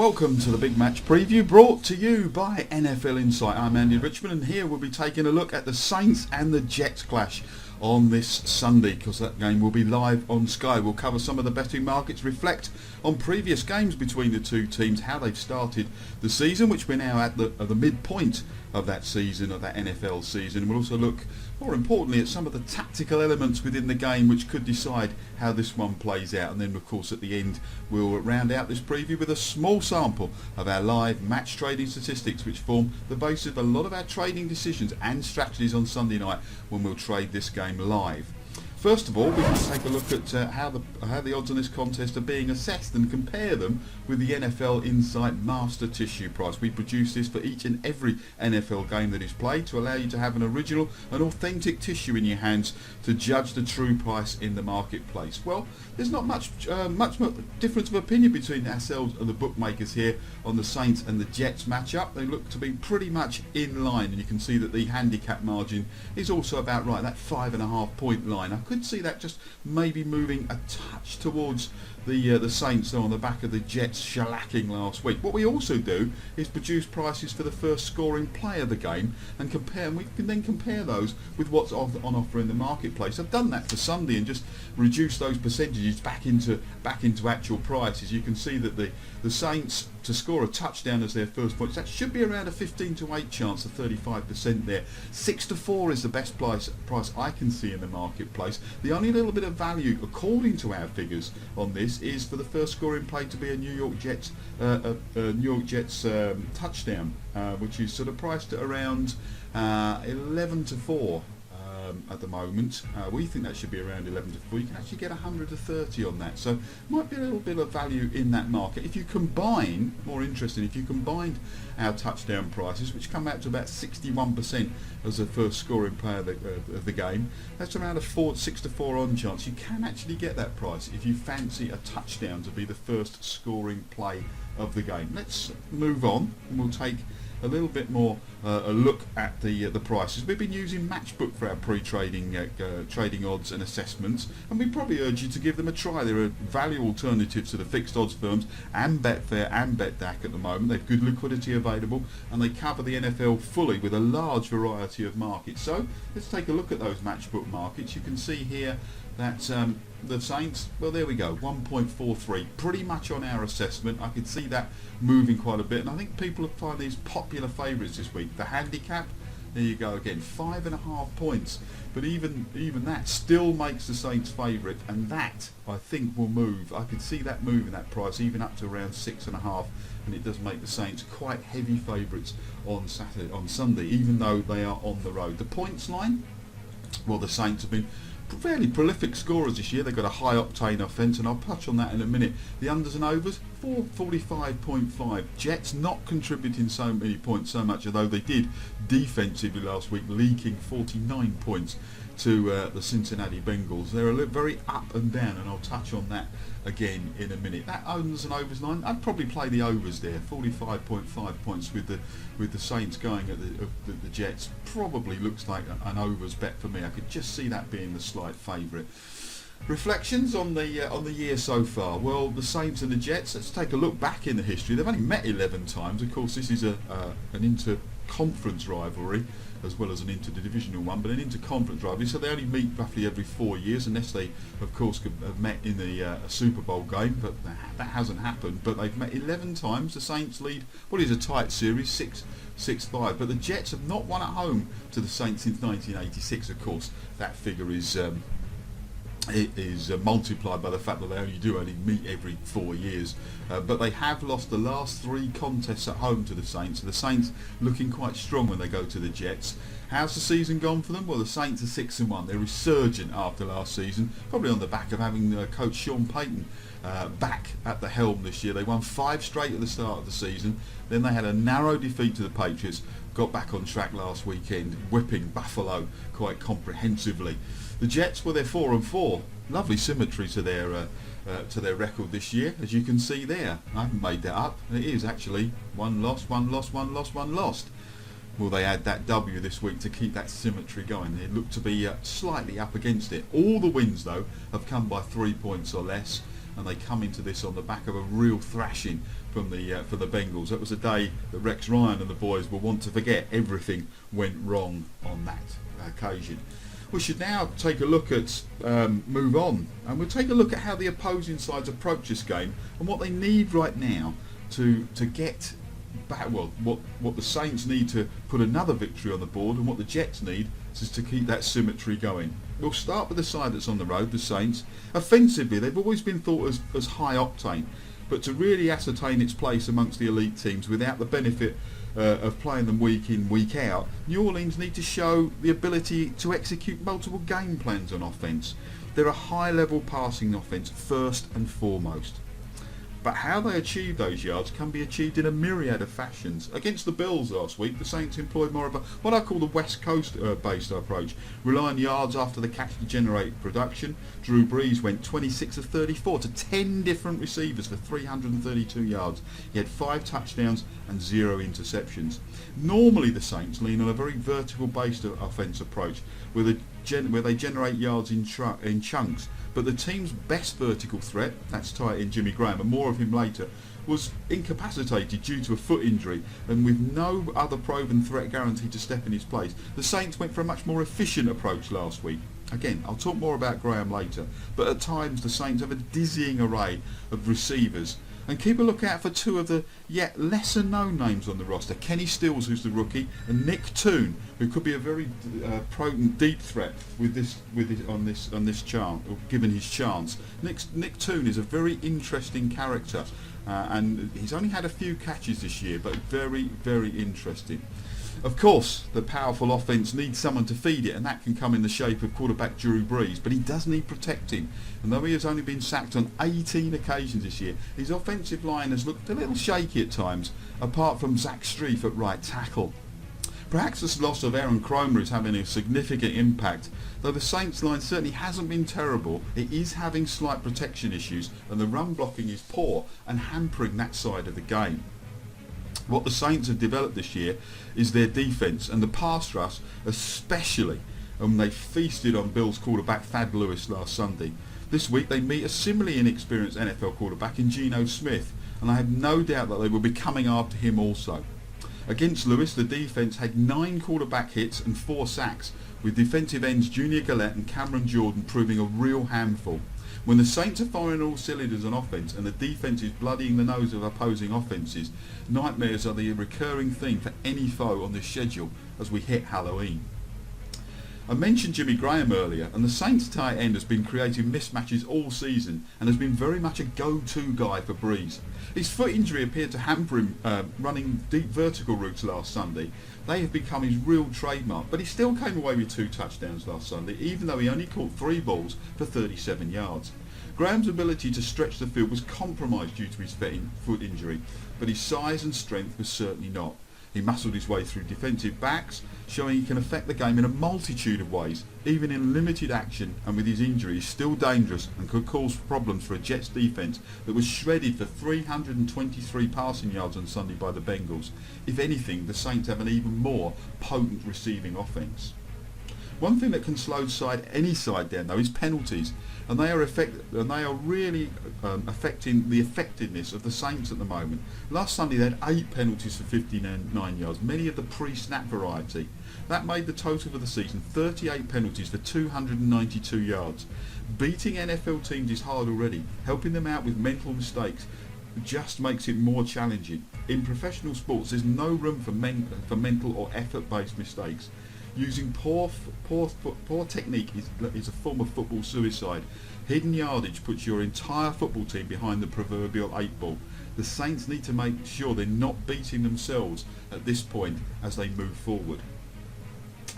Welcome to the Big Match Preview, brought to you by NFL Insight. I'm Andy Richmond, and here we'll be taking a look at the Saints and the Jets clash on this Sunday, because that game will be live on Sky. We'll cover some of the betting markets, reflect on previous games between the two teams, how they've started the season, which we're now at the midpoint of that season, of that NFL season. We'll also look, more importantly, at some of the tactical elements within the game which could decide how this one plays out. And then, of course, at the end, we'll round out this preview with a small sample of our live match trading statistics, which form the basis of a lot of our trading decisions and strategies on Sunday night when we'll trade this game live. First of all, we can take a look at how the odds on this contest are being assessed and compare them with the NFL Insight Master Tissue Price. We produce this for each and every NFL game that is played to allow you to have an original and authentic tissue in your hands to judge the true price in the marketplace. Well, there's not much difference of opinion between ourselves and the bookmakers here on the Saints and the Jets matchup. They look to be pretty much in line, and you can see that the handicap margin is also about right, that 5.5 point line. I could see that just maybe moving a touch towards the Saints on the back of the Jets shellacking last week. What we also do is produce prices for the first scoring play of the game and compare, and we can then compare those with what's on offer in the marketplace. I've done that for Sunday and just reduced those percentages back into actual prices. You can see that the Saints to score a touchdown as their first points, that should be around a 15 to 8 chance, of 35% there. 6 to 4 is the best price I can see in the marketplace. The only little bit of value, according to our figures on this, is for the first scoring play to be a New York Jets touchdown, which is sort of priced at around 11 to 4. At the moment, we think that should be around 11 to 4. You can actually get 100 to 30 on that, so might be a little bit of value in that market. If you combine, more interesting, if you combined our touchdown prices, which come out to about 61% as the first scoring player of the game, that's around a 6 to 4 on chance. You can actually get that price if you fancy a touchdown to be the first scoring play of the game. Let's move on, and we'll take a little bit more a look at the prices. We've been using Matchbook for our pre-trading trading odds and assessments, and we probably urge you to give them a try. They're a value alternative to the fixed odds firms and Betfair and BetDAQ at the moment. They've good liquidity available, and they cover the NFL fully with a large variety of markets. So let's take a look at those Matchbook markets. You can see here that the Saints, well, there we go, 1.43, pretty much on our assessment. I could see that moving quite a bit, and I think people find these popular favourites this week. The handicap, there you go again, 5.5 points, but even that still makes the Saints favourite, and that I think will move. I could see that moving, that price, even up to around 6.5, and it does make the Saints quite heavy favourites on Sunday, even though they are on the road. The points line, well, the Saints have been fairly prolific scorers this year. They've got a high octane offence, and I'll touch on that in a minute. The unders and overs, 45.5. Jets not contributing so many points so much, although they did defensively last week, leaking 49 points to the Cincinnati Bengals. They're very up and down, and I'll touch on that again in a minute. That unders and overs line, I'd probably play the overs there. 45.5 points with the Saints going at the Jets. Probably looks like an overs bet for me. I could just see that being the slight favourite. Reflections on the year so far. Well, the Saints and the Jets, let's take a look back in the history. They've only met 11 times. Of course, this is an inter-conference rivalry as well as an inter-divisional one, but an inter-conference rivalry, so they only meet roughly every 4 years, unless they, of course, have met in the Super Bowl game, but that hasn't happened. But they've met 11 times. The Saints lead what is a tight series, 6-5, but the Jets have not won at home to the Saints since 1986. Of course, that figure is multiplied by the fact that they only meet every 4 years, but they have lost the last 3 contests at home to the Saints. So the Saints looking quite strong when they go to the Jets. How's the season gone for them? Well, the Saints are 6-1. They're resurgent after last season, probably on the back of having coach Sean Payton back at the helm this year. They won 5 straight at the start of the season. Then they had a narrow defeat to the Patriots, got back on track last weekend, whipping Buffalo quite comprehensively. The Jets, well, they're 4-4. Lovely symmetry to their record this year, as you can see there. I haven't made that up. It is actually 1 loss, 1 loss, 1 loss, 1 lost. Will they add that W this week to keep that symmetry going? They look to be slightly up against it. All the wins, though, have come by 3 points or less. and they come into this on the back of a real thrashing from the for the Bengals. That was a day that Rex Ryan and the boys will want to forget. Everything went wrong on that occasion. We should now take a look at move on, and we'll take a look at how the opposing sides approach this game and what they need right now to get back. Well, what the Saints need to put another victory on the board, and what the Jets need is to keep that symmetry going. We'll start with the side that's on the road, the Saints. Offensively, they've always been thought as high octane, but to really ascertain its place amongst the elite teams without the benefit of playing them week in, week out, New Orleans need to show the ability to execute multiple game plans on offence. They're a high-level passing offence first and foremost. But how they achieve those yards can be achieved in a myriad of fashions. Against the Bills last week, the Saints employed more of a what I call the West Coast based approach, relying yards after the catch to generate production. Drew Brees went 26 of 34 to 10 different receivers for 332 yards. He had 5 touchdowns and 0 interceptions. Normally the Saints lean on a very vertical based offence approach where they generate yards in chunks. But the team's best vertical threat, that's tight end Jimmy Graham, and more of him later, was incapacitated due to a foot injury, and with no other proven threat guaranteed to step in his place, the Saints went for a much more efficient approach last week. Again, I'll talk more about Graham later, but at times the Saints have a dizzying array of receivers. And keep a lookout for 2 of the yet lesser known names on the roster. Kenny Stills, who's the rookie, and Nick Toon, who could be a very potent deep threat on this chance, or given his chance. Nick Toon is a very interesting character, and he's only had a few catches this year, but very, very interesting. Of course, the powerful offence needs someone to feed it, and that can come in the shape of quarterback Drew Brees, but he does need protecting. And though he has only been sacked on 18 occasions this year, his offensive line has looked a little shaky at times, apart from Zach Strief at right tackle. Perhaps the loss of Aaron Cromer is having a significant impact. Though the Saints line certainly hasn't been terrible, it is having slight protection issues, and the run blocking is poor and hampering that side of the game. What the Saints have developed this year is their defence and the pass rush, especially when they feasted on Bills quarterback Thad Lewis last Sunday. This week they meet a similarly inexperienced NFL quarterback in Geno Smith, and I have no doubt that they will be coming after him also. Against Lewis, the defence had 9 quarterback hits and 4 sacks, with defensive ends Junior Gillette and Cameron Jordan proving a real handful. When the Saints are firing all cylinders on offence and the defence is bloodying the nose of opposing offences, nightmares are the recurring theme for any foe on this schedule as we hit Halloween. I mentioned Jimmy Graham earlier, and the Saints tight end has been creating mismatches all season and has been very much a go-to guy for Brees. His foot injury appeared to hamper him running deep vertical routes last Sunday. They have become his real trademark, but he still came away with 2 touchdowns last Sunday, even though he only caught 3 balls for 37 yards. Graham's ability to stretch the field was compromised due to his foot injury, but his size and strength was certainly not. He muscled his way through defensive backs, showing he can affect the game in a multitude of ways. Even in limited action and with his injury, he's still dangerous and could cause problems for a Jets defence that was shredded for 323 passing yards on Sunday by the Bengals. If anything, the Saints have an even more potent receiving offence. One thing that can slow any side down though is penalties, and they are really affecting the effectiveness of the Saints at the moment. Last Sunday they had 8 penalties for 59 yards, many of the pre-snap variety. That made the total for the season 38 penalties for 292 yards. Beating NFL teams is hard already. Helping them out with mental mistakes just makes it more challenging. In professional sports, there's no room for mental or effort-based mistakes. Using poor technique is a form of football suicide. Hidden yardage puts your entire football team behind the proverbial 8 ball. The Saints need to make sure they're not beating themselves at this point as they move forward.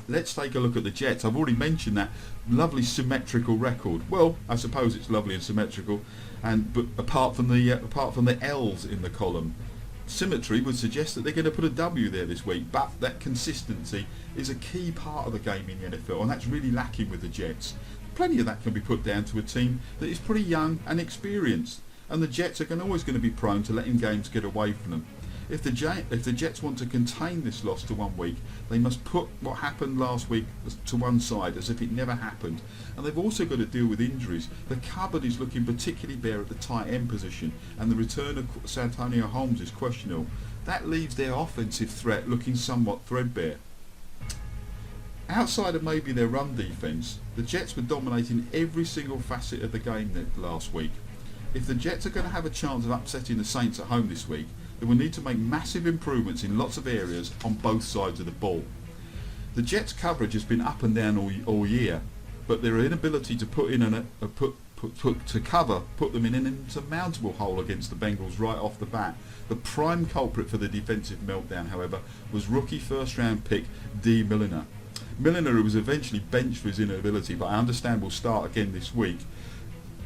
Let's take a look at the Jets. I've already mentioned that lovely symmetrical record. Well, I suppose it's lovely and symmetrical, but apart from the L's in the column. Symmetry would suggest that they're going to put a W there this week, but that consistency is a key part of the game in the NFL, and that's really lacking with the Jets. Plenty of that can be put down to a team that is pretty young and experienced, and the Jets are always going to be prone to letting games get away from them. If the Jets want to contain this loss to 1 week, they must put what happened last week to one side as if it never happened. And they've also got to deal with injuries. The cupboard is looking particularly bare at the tight end position, and the return of Santonio Holmes is questionable. That leaves their offensive threat looking somewhat threadbare. Outside of maybe their run defence, the Jets were dominating every single facet of the game last week. If the Jets are going to have a chance of upsetting the Saints at home this week, they will need to make massive improvements in lots of areas on both sides of the ball. The Jets' coverage has been up and down all year, but their inability to put them in an insurmountable hole against the Bengals right off the bat. The prime culprit for the defensive meltdown, however, was rookie first-round pick Dee Milliner. Milliner, who was eventually benched for his inability, but I understand will start again this week,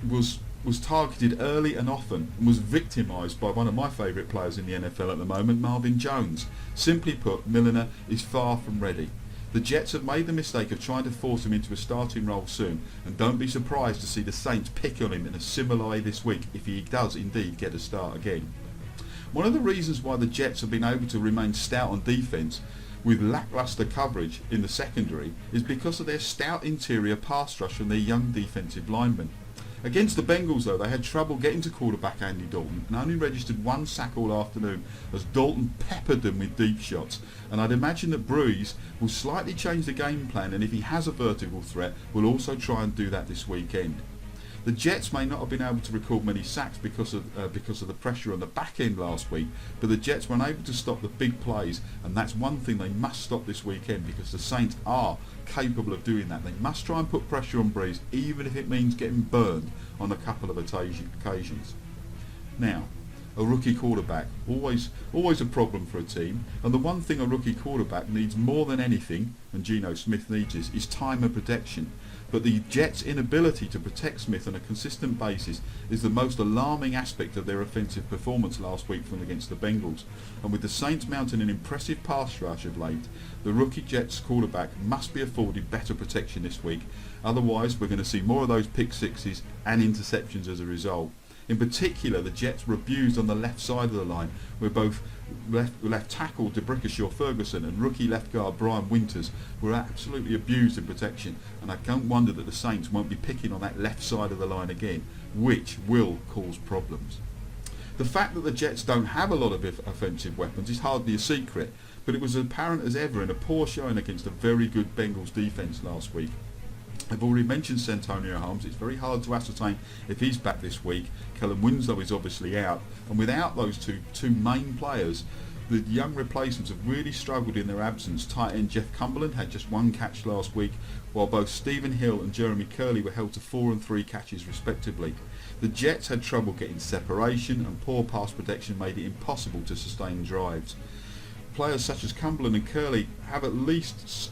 was targeted early and often and was victimised by one of my favourite players in the NFL at the moment, Marvin Jones. Simply put, Milliner is far from ready. The Jets have made the mistake of trying to force him into a starting role soon, and don't be surprised to see the Saints pick on him in a similar way this week if he does indeed get a start again. One of the reasons why the Jets have been able to remain stout on defence with lacklustre coverage in the secondary is because of their stout interior pass rush and their young defensive linemen. Against the Bengals, though, they had trouble getting to quarterback Andy Dalton and only registered 1 sack all afternoon as Dalton peppered them with deep shots. And I'd imagine that Breeze will slightly change the game plan, and if he has a vertical threat, will also try and do that this weekend. The Jets may not have been able to record many sacks because of the pressure on the back end last week, but the Jets were unable to stop the big plays, and that's one thing they must stop this weekend because the Saints are capable of doing that. They must try and put pressure on Breeze, even if it means getting burned on a couple of occasions. Now, a rookie quarterback, always a problem for a team, and the one thing a rookie quarterback needs more than anything, and Geno Smith needs this, is time and protection. But the Jets' inability to protect Smith on a consistent basis is the most alarming aspect of their offensive performance last week from against the Bengals. And with the Saints mounting an impressive pass rush of late, the rookie Jets quarterback must be afforded better protection this week. Otherwise, we're going to see more of those pick sixes and interceptions as a result. In particular, the Jets were abused on the left side of the line, where both left tackle DeBrickashaw Ferguson and rookie left guard Brian Winters were absolutely abused in protection, and I don't wonder that the Saints won't be picking on that left side of the line again, which will cause problems. The fact that the Jets don't have a lot of offensive weapons is hardly a secret, but it was apparent as ever in a poor showing against a very good Bengals defence last week. I've already mentioned Santonio Holmes. It's very hard to ascertain if he's back this week. Kellen Winslow is obviously out, and without those two main players, the young replacements have really struggled in their absence. Tight end Jeff Cumberland had just 1 catch last week, while both Stephen Hill and Jeremy Curley were held to 4 and 3 catches respectively. The Jets had trouble getting separation, and poor pass protection made it impossible to sustain drives. Players such as Cumberland and Curley have at least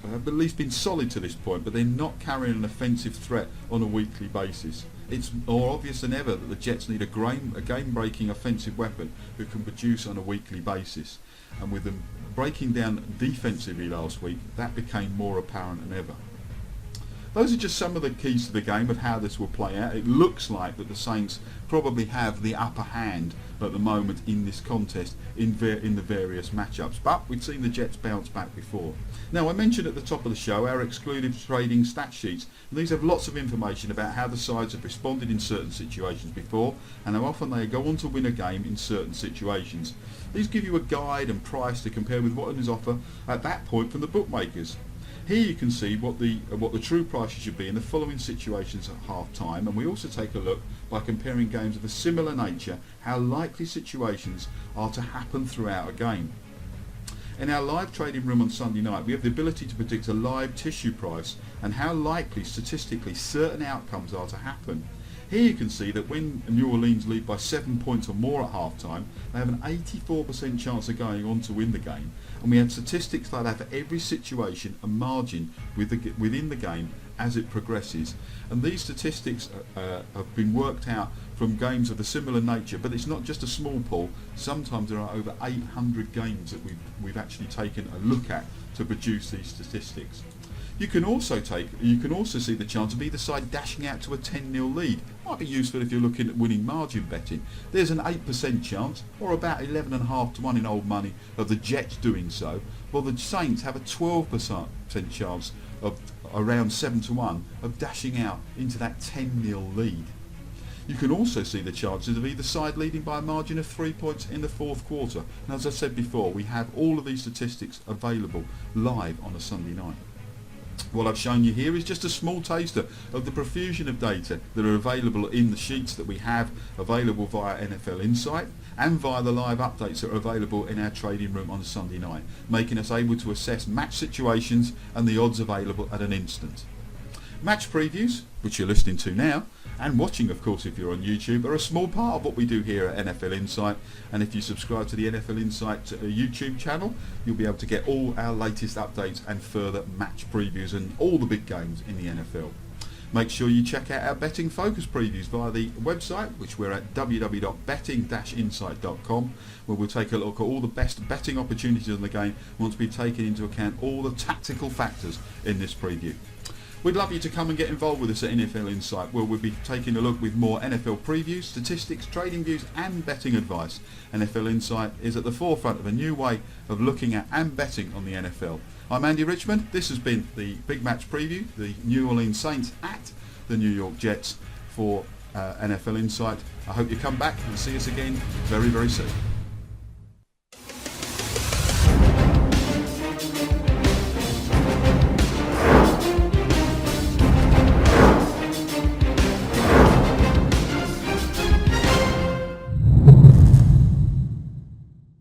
been solid to this point, but they're not carrying an offensive threat on a weekly basis. It's more obvious than ever that the Jets need a game-breaking offensive weapon who can produce on a weekly basis. And with them breaking down defensively last week, that became more apparent than ever. Those are just some of the keys to the game of how this will play out. It looks like that the Saints probably have the upper hand at the moment in this contest in the various matchups, but we've seen the Jets bounce back before. Now, I mentioned at the top of the show our exclusive trading stat sheets, and these have lots of information about how the sides have responded in certain situations before and how often they go on to win a game in certain situations. These give you a guide and price to compare with what is offered at that point from the bookmakers. Here you can see what the true prices should be in the following situations at half time, and we also take a look by comparing games of a similar nature how likely situations are to happen throughout a game. In our live trading room on Sunday night, we have the ability to predict a live tissue price and how likely statistically certain outcomes are to happen. Here you can see that when New Orleans lead by 7 points or more at half time, they have an 84% chance of going on to win the game. And we have statistics like that for every situation and margin within the game as it progresses. And these statistics have been worked out from games of a similar nature, but it's not just a small pool. Sometimes there are over 800 games that we've actually taken a look at to produce these statistics. You can also see the chance of either side dashing out to a 10-0 lead. Might be useful if you're looking at winning margin betting. There's an 8% chance, or about 11.5 to 1 in old money, of the Jets doing so, while the Saints have a 12% chance of around 7 to 1 of dashing out into that 10-0 lead. You can also see the chances of either side leading by a margin of 3 points in the fourth quarter. And as I said before, we have all of these statistics available live on a Sunday night. What I've shown you here is just a small taster of the profusion of data that are available in the sheets that we have available via NFL Insight and via the live updates that are available in our trading room on a Sunday night, making us able to assess match situations and the odds available at an instant. Match previews, which you're listening to now, and watching of course if you're on YouTube, are a small part of what we do here at NFL Insight, and if you subscribe to the NFL Insight YouTube channel, you'll be able to get all our latest updates and further match previews and all the big games in the NFL. Make sure you check out our betting focus previews via the website, which we're at www.betting-insight.com, where we'll take a look at all the best betting opportunities in the game once we've taken into account all the tactical factors in this preview. We'd love you to come and get involved with us at NFL Insight, where we'll be taking a look with more NFL previews, statistics, trading views and betting advice. NFL Insight is at the forefront of a new way of looking at and betting on the NFL. I'm Andy Richmond. This has been the big match preview, the New Orleans Saints at the New York Jets for NFL Insight. I hope you come back and see us again very, very soon.